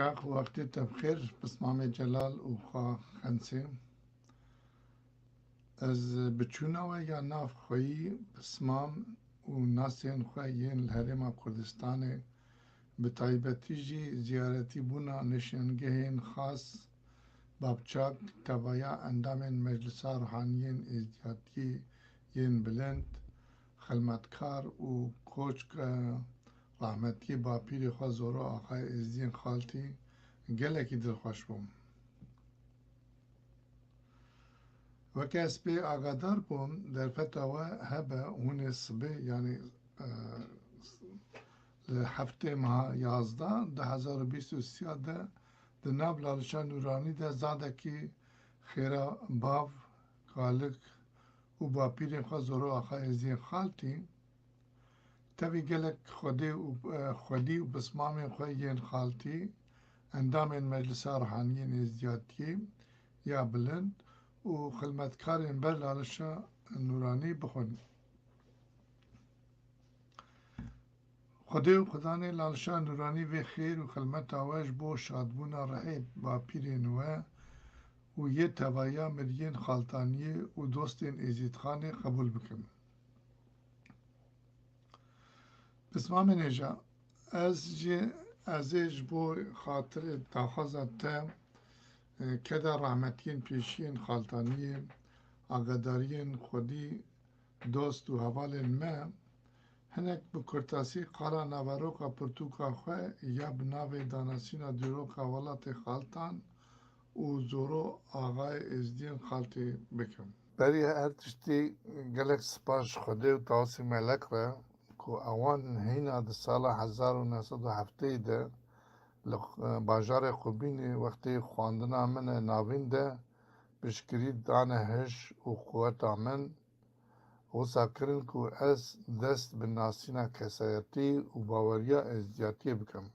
شاق وقتی تبخیر بسمام جلال و خواه خنسی از بچونا و یا ناف خویی بسمام و ناسین خویین الهرم کردستان به تایبەتی جی زیارەتی بوونا نیشانگەهێن خاص بابچاک تەڤایا ئەندامên مەجلیسا ڕوحانیên ئێزدیاتیê yên bilind xilmetkar û koçka rahmetiyê bapîrê xwe Zoro Axay Êzdiyên Xaltî gelekî dilxweş bûm. Weke ez pê agadar bûm derfeta we hebe hûnê sibê yanî li heftê meha 11 2023 de di nav Lalişa Nûranî de zadekî xêra bav, kalik û bapîrên xwe Zoro Axay Êzdiyên Xaltî tevî gelek xwedî û bismamên xwe yên xaltî endamên Meclisa Ṛuhaniyên Êzdiyatiyê ya bilind û xilmetkarên ber Lalişa Nûranî bixwin. Xwedê û xudanê Lalişa Nûranî vê xêr û xilmeta we ji bo şadbûna rihê bapîrên we û yê tevaya miriyên xaltaniyê û dostên Êzîdxanê qebûl bikin. Bismamên hêja ez ê ji bo xatirê daxwaza te keda rahmetiyên pêşiyên xaltaniyê, agadariyên xwedî, dost û hevalên me hinek bi kurtasî qala navaroka pirtûka xwe ya bi navê danasîna dîroka welatê Xaltan û Zoro Axay Êzdiyên Xaltê bikim. Berî her tiştî gelek spas ji Xwedê û tawasî melek re ku ewan hîna di sala 1970 de li bajarê Xubînê wextê xwandina min ê navîn de piştgirî dane hij û quweta min wisa kirin ku ez dest bi nasîna kesayetî û baweriya êzdiyatiyê bikim.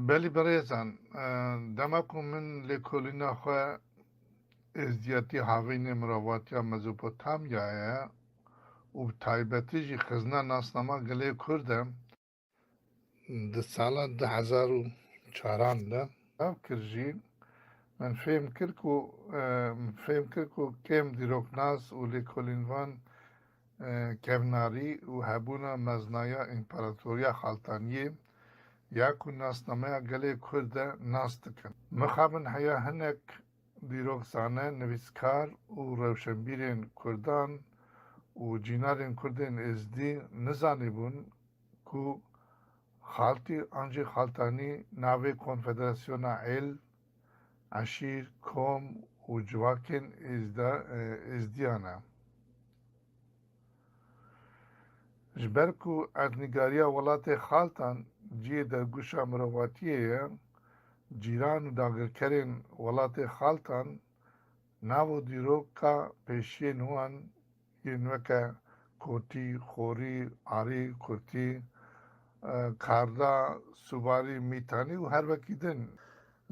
Belî berêzan, dema ku min lêkolîna xwe êzdiyatî havînê mirovatiya Mezopotamyayê û bi taybetî jî xizina nasnama gelê Kurd e di sala 2004 de ev kir jî min fêm kir ku kêm dîroknas û lêkolînvan kevnarî û hebûna meznaya împaratoriya Xaltaniyê ya ku nasnameya gelê Kurd de nas dikin. Mixabin heya hinek dîrokzane, nivîskar û rewşenbîrên Kurdan û cînarên Kurdên êzdî nizanîbûn ku Xaltî an jî Xaltanî navê Konfederasyona el, eşîr, kom û civakên êzdiyan e. Ji ber ku erdnîgariya welatê Xaltan ciyê dergûşa mirovatiyê ye, cîran û dagirkerên welatê Xaltan nav û dîroka pêşiyên wan yên weke kotî, xorî, arî, kurtî, karda, sûbarî, mîtanî û her wekî din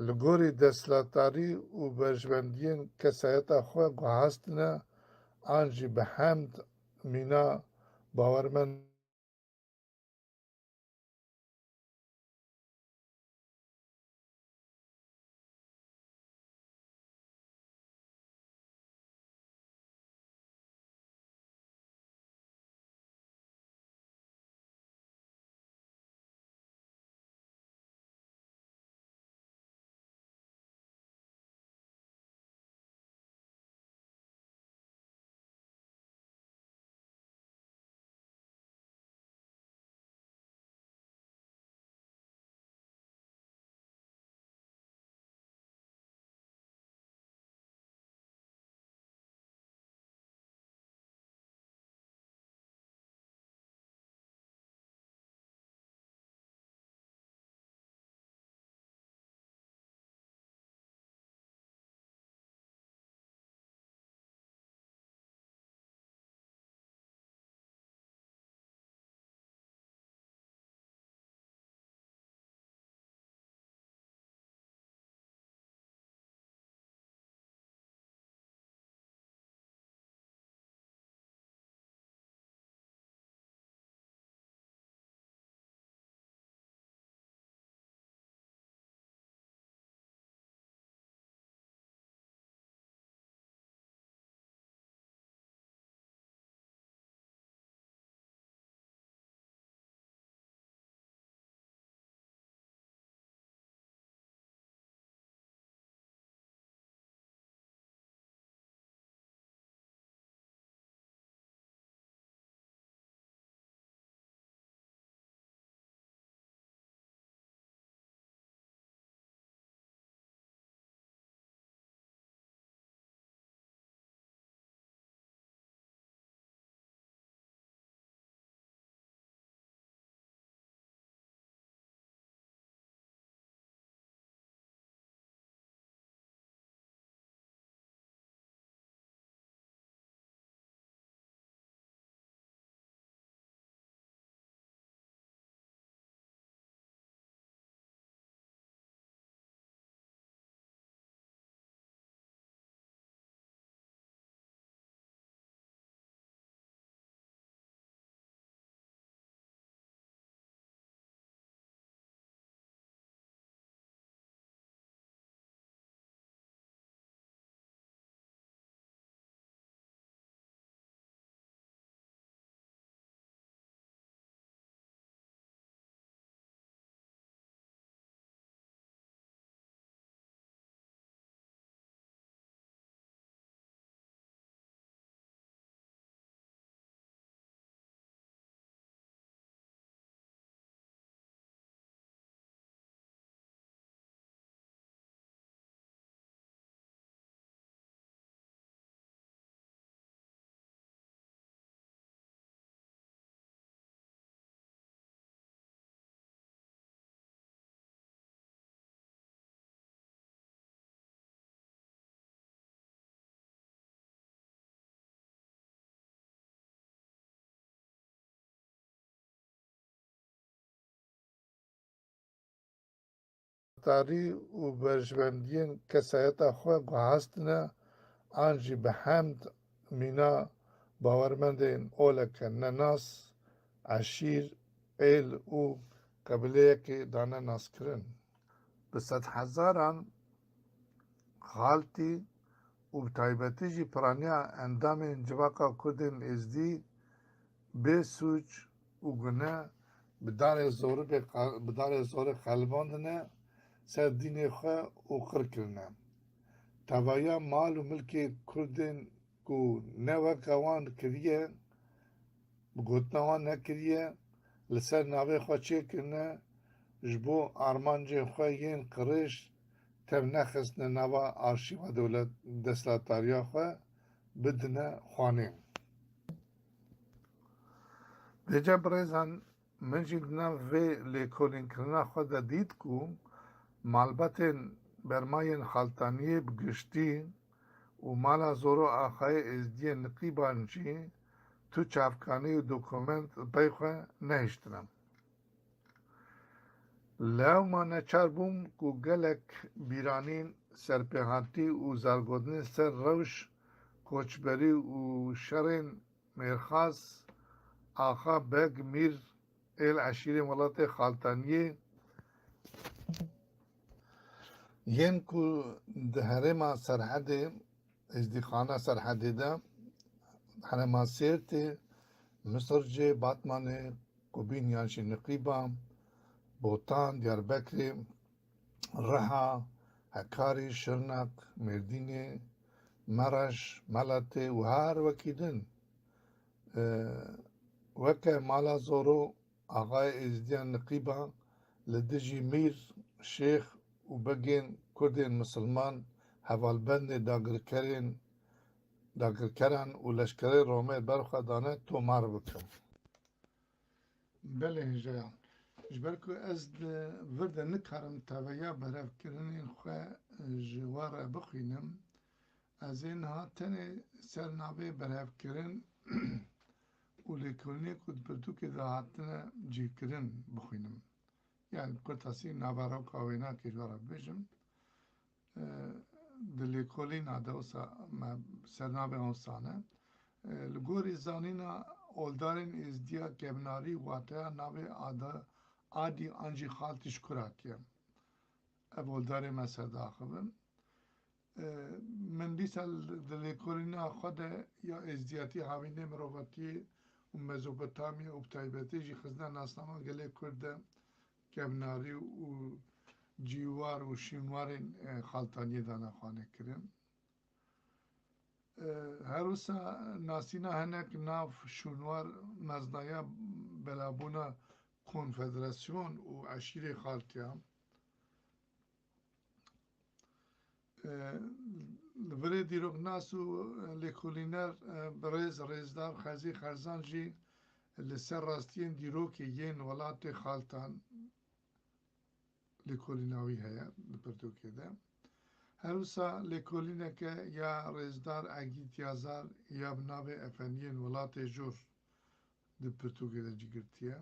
li gorî desthilatdarî û berjivendiyên kesayeta xwe guhastine an jî bi hemd mîna bawermend دستاتاری و برژوندین کسایت خواه گوهستنه آنجی به حمد مینا باورمند این اولک نناس عشیر ایل او قبله که دانه ناس کرن به 100,000 خالتی و تایبەتی جی پرانیا ئەندامên civaka Kurdên êzdî bê sûc û gune bi darê zorê xelibandine ser dînê xwe û qir kirine. Tevaya mal û milkê Kurdên ku ne weka wan kiriye, bi gotina wan nekiriye, li ser navê xwe çêkirine, ji bo armancên xwe yên qirêj tev nexistine nava arşîva destlatariya xwe bidine xwanê. Bêje birêzan, min jî di nav vê lêkolînkirina xwe de dît ku malbatên bermayên xaltaniyê bi giştî û mala Zoro Axayê Êzdiyê Niqîban jî tu çavkanî û dokûment li pey xwe nehîştine. Li Ewma neçar bûm ku gelek bîranîn, serpêhatî û zargotinên ser rewş, koçberî û şerên mêrxas Axa Beg Mîr êl eşîrên welatê xaltaniyê yên ku di herêma Serhedê, êzdîxana Serhedê de, herêma Sêrtê, Misircê, Batmanê, Qubîn yan jî Niqîba, Botan, Diyarbekirê, Riha, Hekarî, Şirnak, Mêrdînê, Mereş, Meletê û her wekî din. Weke mala Zoro Axayê Êzdiya Niqîba li dijî Mîr, Şêx û Begên Kurdên Misilman hevalbendê dagirkeran û leşkerê Romê berxwe dane tomar bikin. Belê hêja ji ber ku ez vir de nikarim teveya berevkirinên xwe ji we re bixwînim, ez ê niha tenê ser navê berhevkirin û lêkolînê ku di pirtûkê de hatine cîvkirin bixwînim. Yani kurtasî navara wê nakê ji we re bibêjim. Di lêkolîna de wisa me sernavê Hewsane li gorî zanîna oldarên êzdiya kevnarî wateya navê adî an jî xaltî ji Kurak ye. Ev oldarê me serdaxivin. Min dîsa di lêkolîna xwe de ya êzdiyatî havînê mirovatiyê û Mezopotamya û bi taybetî jî xizina nasnama gelê Kurd de kevnarî û cîwar û şînwarên xaltaniyê dane xwanekirin. Her wisa nasîna hinek nav şûnwar meznaya belabûna konfederasyon û eşîrê xaltiya li virê dîroknas û lêkolîner birêz Rêzdar Xezî Xerzan jî li ser rastiyên dîrokê yên welatê xaltan lêkolînawî heye li pirtûkê de. Her wisa lêkolîneke ya Rêzdar Egît Yazar ya bi navê efendiyên welatê Jor di pirtûkê de cîgirtiye.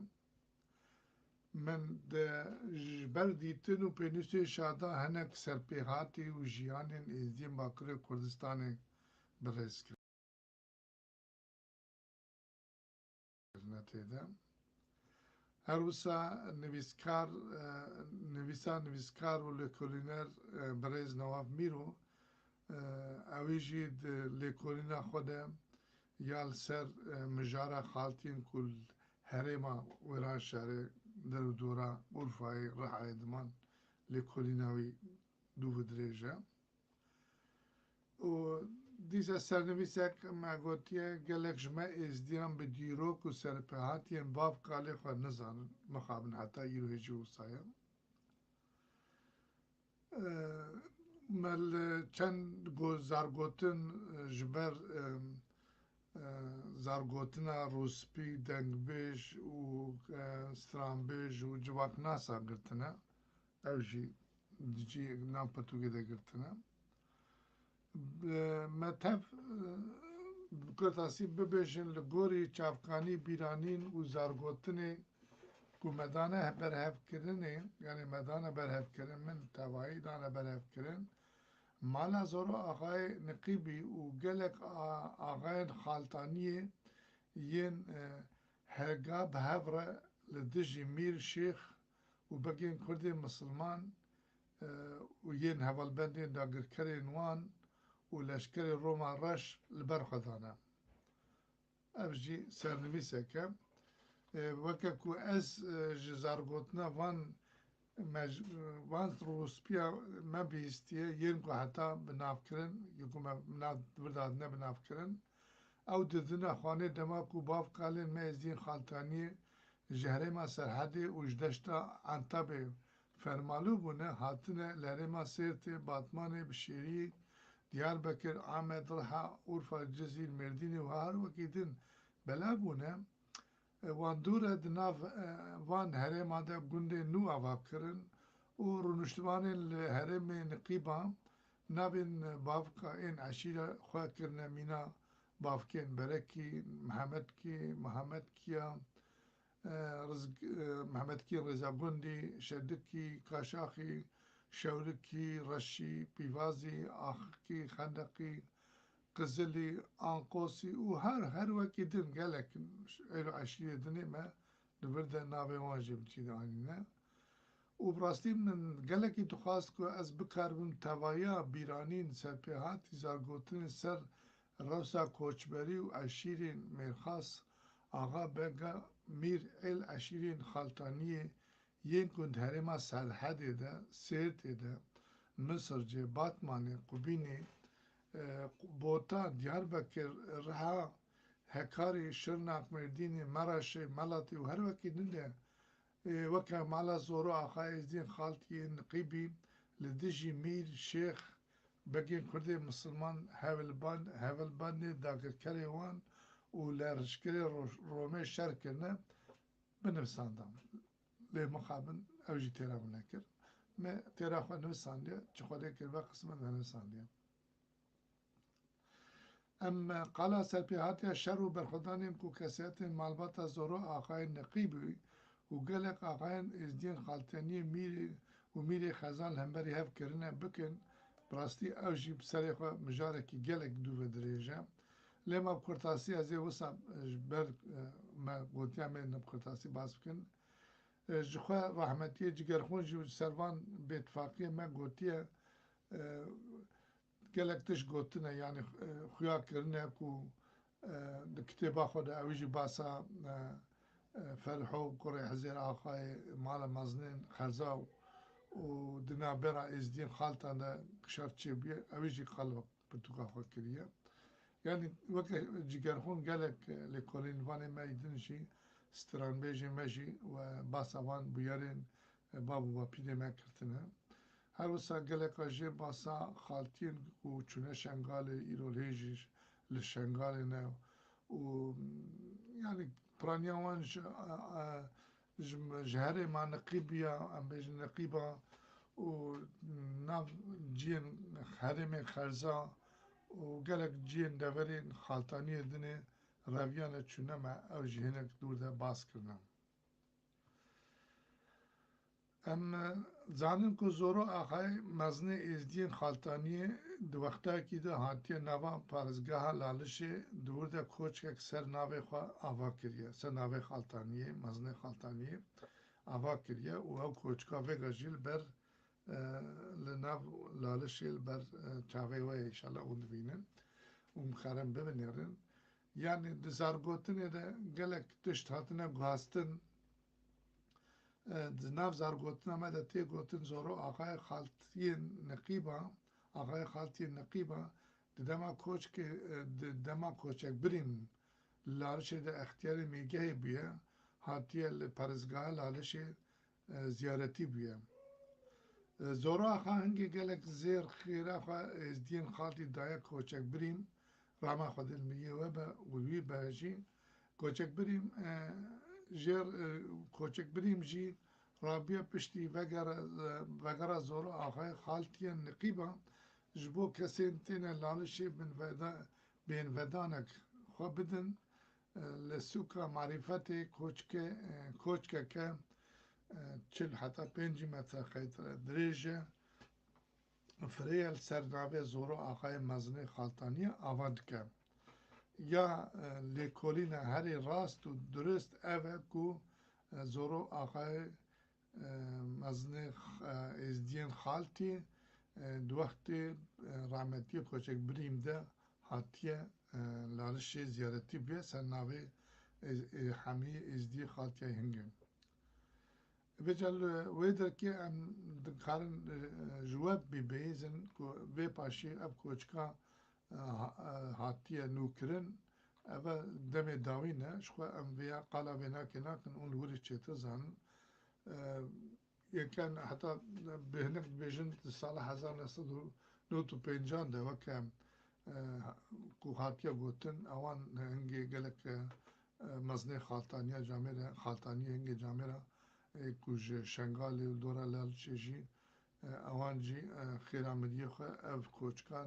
Min ji ber dîtin û pênûsê şada hinek serpêhatî û jiyanên êzdiyên Bakurê Kurdistanê birêz kirine têde. Her wisa nivîskar û lêkolîner birêz Newaf Mîro ew jî di lêkolîna xwe de ya li ser mijara xaltiyên ku li herêma Wêranşehrê, Derûdora, Urfayê, Rihayê diman lêkolîna wî dû bi dirêje. û dîsa sernivîsek me gotiye gelek ji me êzdiyan bi dîrok û serpêhatiyên bav kalê xwe nizanin, mixabin heta îro hêjî wisa ye. Me li çend zargotin ji ber zargotina Rûspî, Dengbêj û Stranbêj û Civaknasa girtine. Ew jî cî nav pirtûkê de girtine. Me tev bi kurtasî bibêjin li gorî çavkanî bîranîn û zargotinê کو مدانه برهف کرنه یعنی مدانه برهف کرن من توایی دانه برهف کرن مالا زورو آقای نقیبی و گلک آقای خالتانی ین هرگا بهفره لدجی میر شیخ و بگین کردی مسلمان و ین هولبندین داگرکری نوان و لشکری روما رش لبر خدانه افجی سرنویسه که وەکە کو ئەس ji zargotna van rûspîya me bihîstiye yên ku heta bi navkirin ku me dadine bi navkirin ew didine xwanê dema ku bav kalên me êzîn xaltaniyê ji herêma Serhedê û ji deşta Entabê fermalû bûne hatine li herêma Sêrtê, Batmanê, Bişêriyê, Diyarbekir, Amed, Riha, Urfa, Cizîr, Mêrdînê û her wekî din belav bûne وان دوره دناف وان هرما ده گنده نو آوا کرن و رونشتوان هرم نقیبا نابین بافکا این عشیره خواه کرنه مینا بافکین برکی محمد کیا محمد کی رضا گندی شدکی کاشاخی شورکی رشی پیوازی آخکی خندقی قزلی آنقوسی و هر وکی دن گلک ایلو عشیره دنی ما دورده ناوی واجب چی دانی نه و براستی من گلکی دخواست که از بکاربم توایا بیرانین سرپیهاتی زارگوتن سر روسا کوچبری و عشیرین میرخاص آقا بگا میر ایل عشیرین خالتانیه ین کند هرما سرحده ده سیرته ده مصر جه باتمانه قبینه بوتا Diyarbakır, Riha, Hakkari, Şırnak, Mardin, Maraş, Malatya و هر وکی دنده وکا مالا زورو آخای ازدین خالتی نقیبی لدجی میر شیخ بگین کرده مسلمان هولبان داگرکری وان و لرشکری رومه شر کرنه بنفساندم لی مخابن اوجی تیرا بنکر ما تیرا خواه نفسانده چه خواه کرده قسمت نفسانده اما قال سرپیهاتی شر و برخودانیم کو کسیت مالبات زورو آقای نقیبی و گلک آقای ازدین خالتانی میری خزان همبری هف کرنه بکن براستی اوجی بسری خواه مجاره کی گلک دو بدریجه لما بکرتاسی از وسا بر ما گوتیا من بکرتاسی باز بکن جخوا رحمتی جگرخون جو سروان باتفاقی ما گوتیا gelek tiş gotine yani xuya kirine ku di kitêba xwe de ew jî basa Ferho Kurê Hezêr Axayê mala meznin xerza û di navbera êzdiyên xaltan de şerçêbiye ew jî qal pirtûka xwe kiriye yani weke cigerxûn gelek lêkolên vanê me din jî stranbêjê me jî we basa wan bûyerên bav û bapîrê me kirtine her wisa geleka jê basa xaltiyên û çûne şengalê îrolêjî li şengalê ne û yani piraniya wan ji herê ma neqîbiya em bêjin neqîba û nav ciyên herêmê xerza û gelek ciyên deverên xaltaniyê dinê reviyane çûne me ew jî hinek dûr de bas kirine em zanin ku zoro axay meznê êzdiyên xaltaniyê di wextekî de hatiye nava parêzgeha Lalişê di wir de koçkek ser navê xwe ava kiriye ser navê xaltaniyê meznê xaltaniyê ava kiriye û ew koçka vêga jî li ber li nav Lalişê li ber çavê we înşallah hûn dibînin û mixarem bibinêrin yani di zargotinê de gelek tişt hatine guhastin di nav zargotina me de tê gotin zoro axay xaltiyên neqîba di dema koçkê di dema koçekbirîn li Lalişê de extiyarê mêgehê bûye hatiye li parêzgeha Lalişê ziyaretî bûye zoro axa hingê gelek zêr xêra xwe êzdiyên xaltî daye koçekbirîn rama xwe dilmiyê we be û wî be jî koçekbirîn jêr koçekbirîn jî rabiye piştî vegera zoro axay xaltiyên neqîba ji bo kesên têne Lalişê bênvedanek xwe bidin li sûka marîfetê koçkeke چل حتی 5 متر خیتر دریجه فریل سرناوه زورو آقای مزنه خالتانی آواند که یا لیکولین هری راست و درست اوه کو زورو آقای مزنه ازدین خالتی دو وقت رحمتی کوچک بریم ده هاتیه لالش زیارتی به سرناوه همی ازدی خالتی هنگم ویجال ویدر که ام دکارن جواب بی بیزن کو وی پاشی اب کوچکا هاتیه نوکرن اول دم داوینه شخو ام ویا قالا وینا که ناکن اون وری چیت زن یکن حتی بهنک بیشن سال 1995 ده وکم کو هاتیه گوتن اوان هنگی گلک مزنه خالتانیا جامعه خالتانی هنگی جامعه کوج شنگالی و دورا لال چیجی اوان جی خیرامدی خو اف کوچکا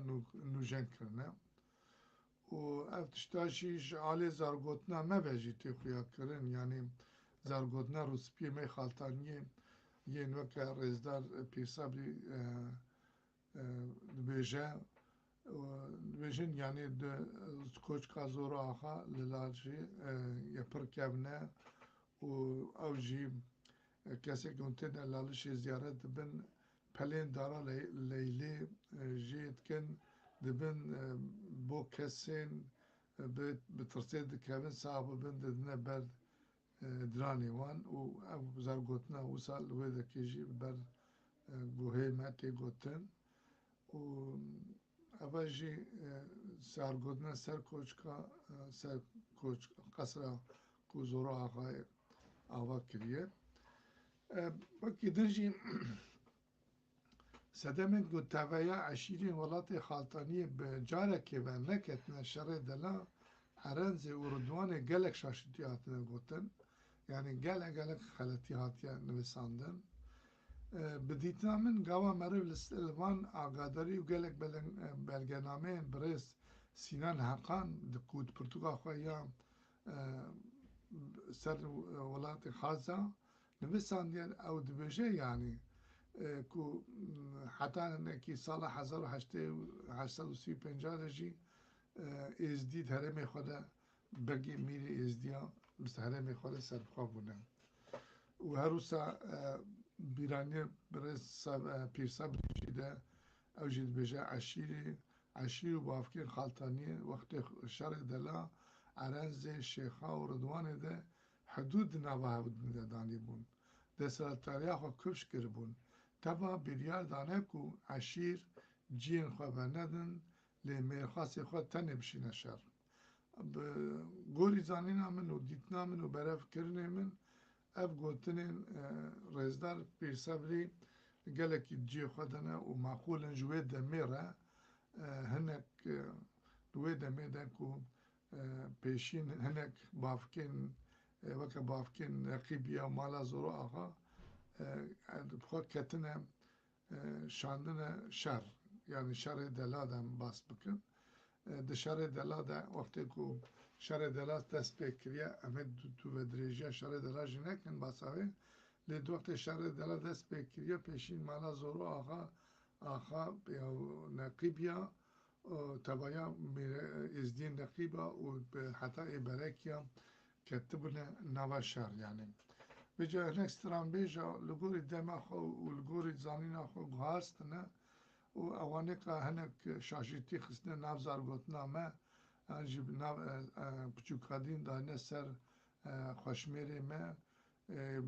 نوجن کرنه و اف تشتاشیش آلی زارگوتنا مبجی تی خویا کرن یعنی زارگوتنا روسپی می خالتانی یه نوکه رزدار پیرسابی بیجه بیجن یعنی کوچکا زورو آخا للاجی یپر کبنه و او جی کسی که لالش زیارت بن پلین دارا لیلی جیت کن دبن بو کسین به ترسید کبن صاحب بن ددنه بر درانی وان و او زرگوتنا و سال ویده کجی بر گوهی ماتی گوتن و اول جی زرگوتنا سر کوچکا سر کوچ قصر کوزورو آقای آوا کریه وکی درجی سدمن گوتاویا عشیری ولات خالتانی به جاره که و نکتن شر دلا عرنز اردوان گلک شاشتی هاتنه گوتن یعنی گلک خلطی هاتیا نویساندن بدیتنا من گاوا مرو لسلوان آگاداری و گلک بلگنامه برس سینان حقان دکود پرتوگا خویا سر ولات خازا نویساندن او دبجه یعنی کو حتی نکی سال 1835 جی ازدید هرم خدا بگی میری ازدیا بس هرم خدا سرخواه بودن و هر روزا بیرانی برس پیرسا بریده او جید بجه عشیر و بافکین خالتانی وقت شر دلا عرنز شیخا و ردوان ده حدود نواه بود دانی بون دسر تاریخ و کفش کربون تبا بیریار دانه کو عشیر جین خواه بندن لی میرخواست خواه تنه بشینه شر گوری زانین من و دیتنا من و برف کرنه من اف گوتنین رزدار پیرسابری گلکی جی خواه دنه و معقولن جوه دمیره هنک جوه دمیره کو پیشین هنک بافکین وکا بافکین رقیبیا مالا زورو آقا بخواه کتنه شاندنه شر یعنی شر دلادم باس بکن ده شر دلاده وقتی که شر دلاد دست بکریه امید تو و دریجه شر دلاد جنکن باساوه لید وقت شر دلاد دست بکریه پیشین مالا زورو آقا نقیبیا تبایا ازدین نقیبا و حتی ایبرکیا کتبونه نوا شر یعنی بجا هنکستران بیجا لگوری دمه خو و لگوری زانین خو گهاست نه و اوانه که هنک شاشیتی خسنه نافزار گوتنامه جیب ناف پچوکادین دانه سر خوشمیری me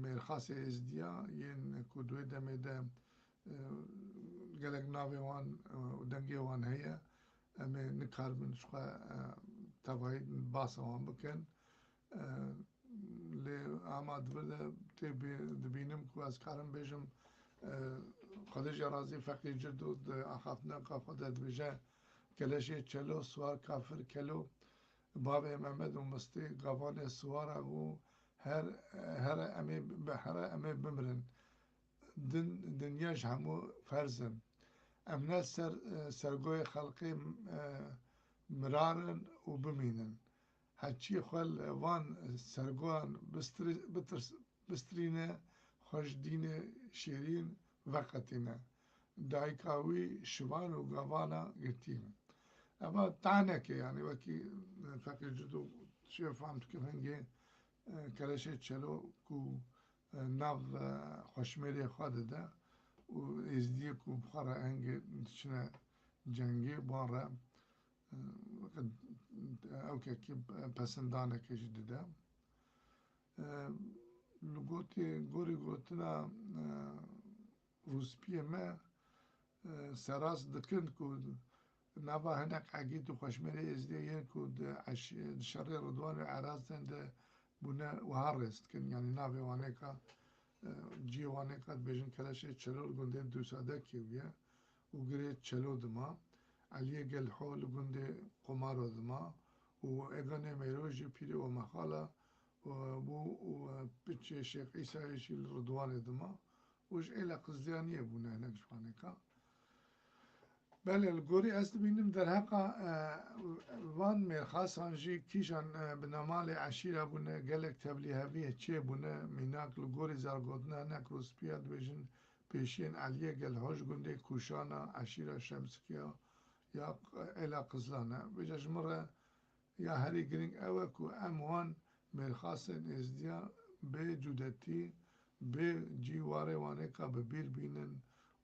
مرخص ازدیا ین کدوی دمه ده gelek navê wan û dengê wan heye em ê nikarbin ji xwe tevahî basa wan bikin lê ama divide tê dibînim ku ez karim bêjim Xwedî razî feqî cird û di axaftineka xwe de dibêje keleşê çelo swar kafir kelo bavê Mehmed û Mustî gavanê swara û here em ê bimirin dinya ji hemû ferzin em ne sergoyê xelkê mirarin û bimînin heçî xwe li van sergoyan bistrîne خوش دین شیرین وقتینه دایکاوی شوان و گوانا گرتیم اما تعنه که یعنی وکی فقیر جدو چه فهمت که هنگه کلشه چلو کو ناو خوشمری خود ده و ازدی کو بخاره هنگه چنه جنگی باره او که پسندانه که جدیده لگوتی گوری گوتنا روسپیه ما سراس دکن که نوا هنک عقید و خوشمری ازدیه که شر رضوان عراض ده بونه و هرست کن یعنی ناوی وانه که جی وانه که بیشن کلشه چلو گنده دو ساده کیویه و گره چلو دما علیه گل حول گنده قمار دما و اگانه میروژی پیری و مخاله و پیچه شیخ عیسایشی رضوان دما وش ایلا قزدیانیه بونه هنک شوانه که بله الگوری است بینیم در حق وان مرخصان جی کیشان بنامال عشیره بونه گلک تبلیغاویه چه بونه میناک الگوری زرگودنا نک روسپیاد بیشن پیشین علیه گل هاش گنده کوشانا عشیره شمسکیا یا الا قزلانه بیجاش مره یا هری گرینگ اوه کو اموان مرخصن ازدیا به جودتی به جیواره وانه که ببیر بینن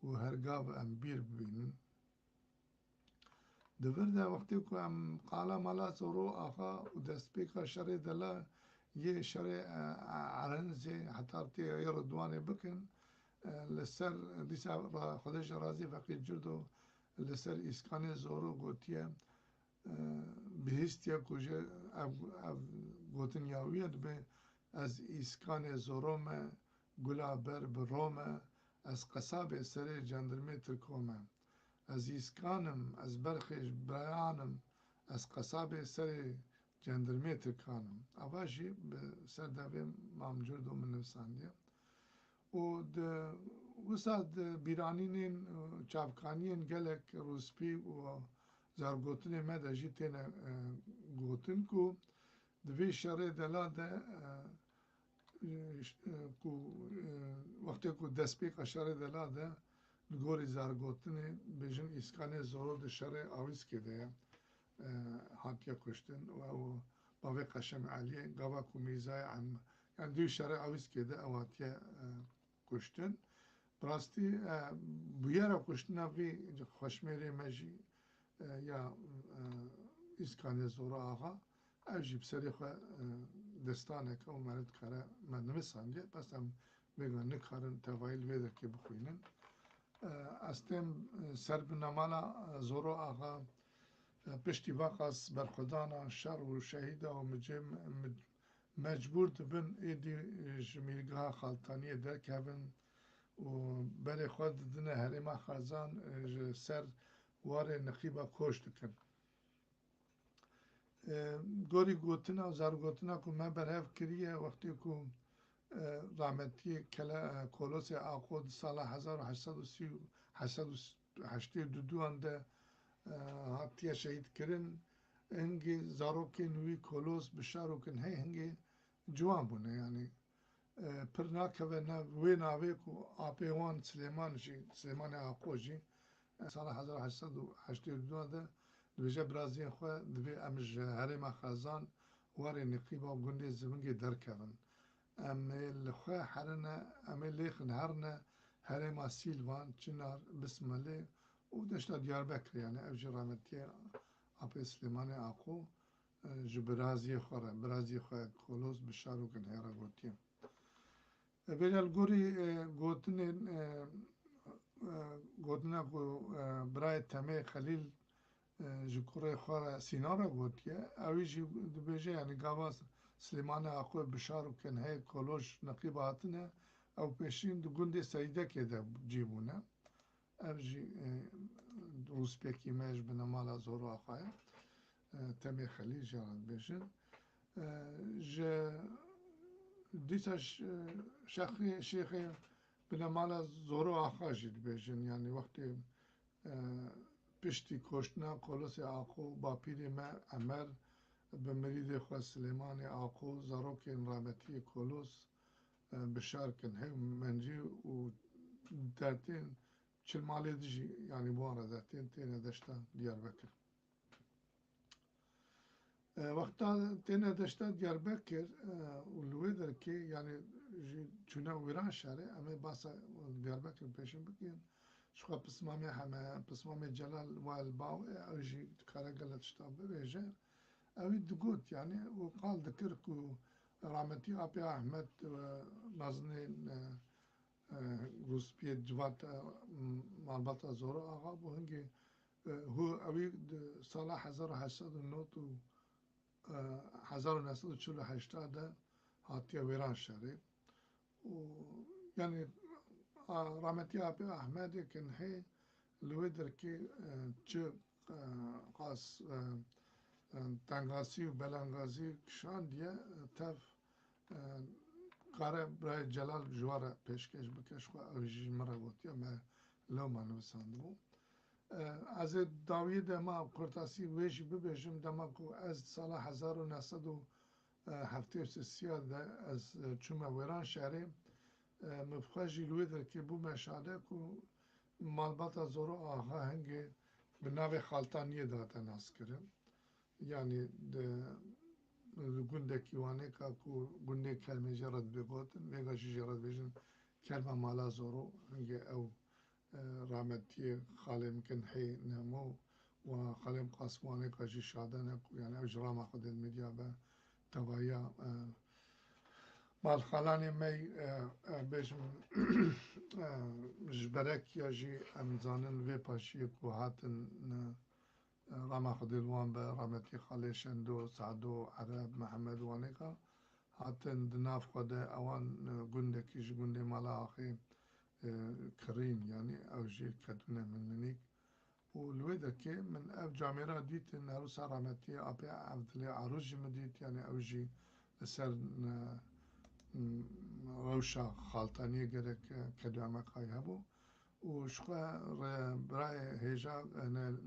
و هرگاه ام بیر بینن دبر ده وقتی که ام قالا مالا سورو آخا و دست پیکا شر دلا یه شر عرنزه حتی تی رضوانه بکن لسر دیسا خودش رازی فقید جردو لسر اسکان زورو گوتیه بهستیا کجا گوتن یاویت به از اسکان زوروم گلا بر برومه از قصاب سر جندرمه ترکومه از ایسکانم از برخش برانم از قصاب سر جندرمه ترکانم اواشی به سر دوی مامجور دو من نفساندیم و وساد بیرانین چاپکانین گلک روسپی و زارگوتن مدجی تینا گوتن کو دوی شره دلا ده کو وقتی کو دست پیک شره دلا ده گوری زارگوتنی بیشن اسکانه زورو ده شره آویز کده هاتیا کشتن و باوی قشم علیه گاوا کومیزای عم یعنی دوی شره آویز کده اواتیا کشتن براستی بیارا کشتن وی خوشمیری مجی یا اسکانه زورو آقا اوجی بسری خواه دستانه که اومرد کاره من نمیسانده پس هم بگن نکارن توایل ویده که بخوینن استم سر بنامالا زورو آقا پشتی واقعس برخودانا شر و شهیده و مجبور دبن ایدی جمیلگاه خالتانی درکبن و بله خود دنه هرما خازان سر واره نقیبا کشت کن گوری گوتنا و زار گوتنا که من برهف کریه وقتی که رحمتی کولوس آقود سال 1882 انده هاتیه شهید کرن هنگی زاروکی نوی کولوس بشاروکن هنگی جوان بونه یعنی پر ناکوه نه وی ناوی که آپیوان سلیمان آقو جی سال 1882 انده دویجه برازیل خواه دوی امج هرم خازان واره نقیبا و گنده زمینگی درکوون اما لخواه حرنه اما لیخن هرنه هرم سیلوان چنار بسمله و دشتا دیار بکر یعنی او جرامتی اپی سلیمان آقو برازیل خواه کولوس بشارو کن هیرا گوتیم بیجال گوری گوتنا کو برای تمه خلیل جکوره خواه سینارا گوتیه اوی جی بیجه یعنی گاواز سلیمان آقو بشارو کن هی کولوش نقیب هاتنه او پیشین دو گنده سیده که ده جیبونه او جی روسپیکی میش بنامالا زورو آقای تمه خلیل جارد بیشن جه دیساش شیخ بنامالا زورو آقا جید بیشن یعنی وقتی پشتی کشتنا کولوس آقو با پیری امر به مرید خواه سلیمان آقو زاروک رحمتی کولوس بشاركن هي منجي و داتين چل مالي دجي يعني بوارا داتين تينا دشتا ديار بكر وقتا تينا دشتا ديار بكر والويدر كي يعني چونا ويران شاري اما باسا ديار بكر بيشن بكين شخوا بسمامي حما بسمامي جلال والباو اوجي كارا قلت شتاب بيجي اوي دقوت يعني وقال ذكركو رحمتي ابي احمد نازنين روسبيت جوات مالباتا زورا آقا بو هنگي هو اوي سال 1809 و 1948 ده هاتيا ويران شاري و يعني رحمتي ابي احمد كان هي لويدر كي چه قاس تنگاسی و بلنگازی کشان دیه تف کاره برای جلال جواره پیشکش بکش خو اویجی مرا گوتی اما لو ما نویسانده بو از داویه دما کرتاسی ویجی ببیجم دما کو از سال 1973 ده از چوما ویران شهری مفخوشی لوی در که بو مشاهده کو مالباتا زورو آقا هنگی به نوی خالتانیه داده ناس کرن yani gundeki wane ka ku gunde kelme jarad begotin vega jarad bejin kelme mala zoro hange ev rahmetiye xalem kin hey nemo و خالم قاسمانه ka ji şadane ku yani ev jrama xudel medya be tavaya mal xalani mey bejim jberek ya ji em zanin vê paşiyê ku hatin راما خديلوان برامتي خالي شندو سعدو عرب محمد وانيكا هاتن دناف خده اوان گنده كيش گنده مالا اخي كرين يعني او جي كدونه من منيك والويدا كي من اف جاميرا ديت ان روسا رامتي ابي عبدالله عروج مديت يعني او جي سر روشا خالتاني جرك كدوامه قاي هبو وشخوا برای هجا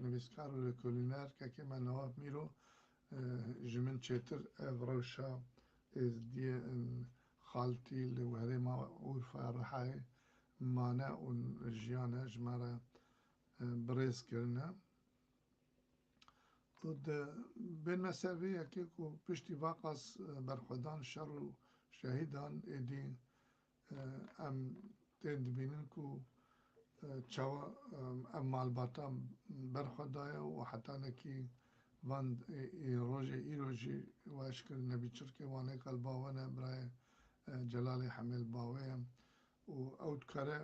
نویسکار و کلینر که من نواب میرو جمن چتر افروشا از دی خالتی لوهره ما عرفا رحای مانع و جیانه جمارا برز کرنه و بین مسئله که پشتی واقعا برخودان شر و شهیدان ایدی ام تند بینن که چاوا ام مالباتا برخدایا و حتی نکی وان روژی واشکر نبی چرکه وانه کل باوانه برای جلال حمل باویم و اوت کاره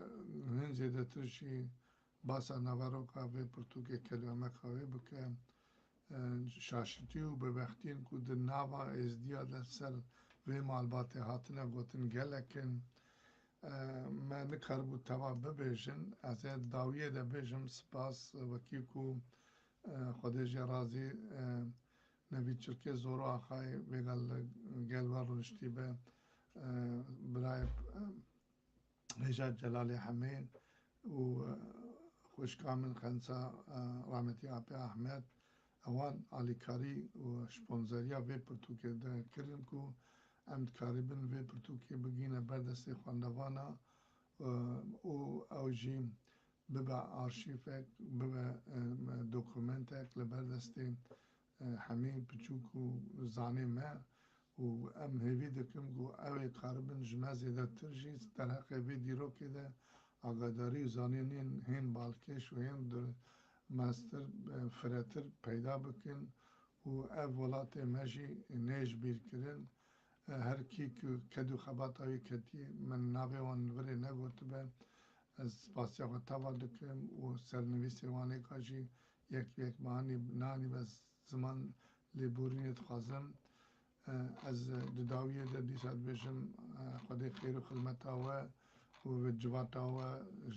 هن زیده ترشی باسا نوارو کاوه پرتوکه کلمه کاوه بکه شاشتی و ببختین که در ناوا ازدیاد سر و مالبات هاتنه گوتن گلکن ما نکر بود توا ببیجن از داویه ده بیجم سپاس وکی کو خودش رازی نبی چرکه زورو آخای بگل گلوار رشتی به برای هجات جلالی حمید و خوش کامل خنسا رحمتی آپی احمد اوان آلیکاری و شپونزریا وی پرتوکه ده کرن کو امد کاربن وی پرتوکه بگینه بردستی خواندوانا او اوجی ببا آرشیفک ببا دوکومنتک لبردستی همین پچوکو زانه ما و ام هیوی دکم گو اوی کاربن جمازی ده ترجیز در حق وی دیرو که ده آگاداری زانینین هین بالکش و هین در ماستر فراتر پیدا بکن و او ولات مجی نیج بیر کرن هر کی که کدو خبات آوی کتی من ناوی وان وری نگوت به از پاسیا و توا دکم و سرنویسی وانه کاجی یک معنی نانی بس زمان لیبورینت خازم از دداویه ده دیساد بشم خودی خیر و خدمت آوه و جوات آوه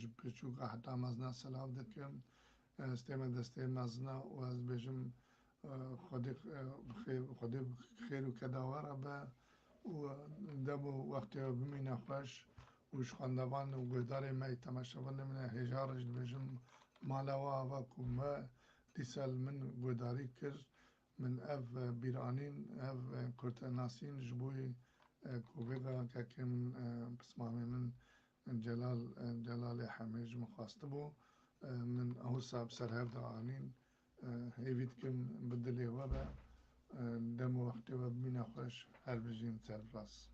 جبچوک حتی مزنا سلاو دکم استیمه دسته مزنا و از بشم خودی خیر و کداوره به و دبو وقتی بمینه خوش وش خواندوان و گوداره می تماشاوان من هجارش بجم مالاوا و کومه دیسال من گوداری کرد من اف بیرانین اف کرتناسین جبوی كوفيدا كاكم بسمامي من جلال حميج مخاستبو من أوسع بسر هفدا عنين هيفيدكم بدلي وبا دم وقت وبمين خوش هر بجين سر راس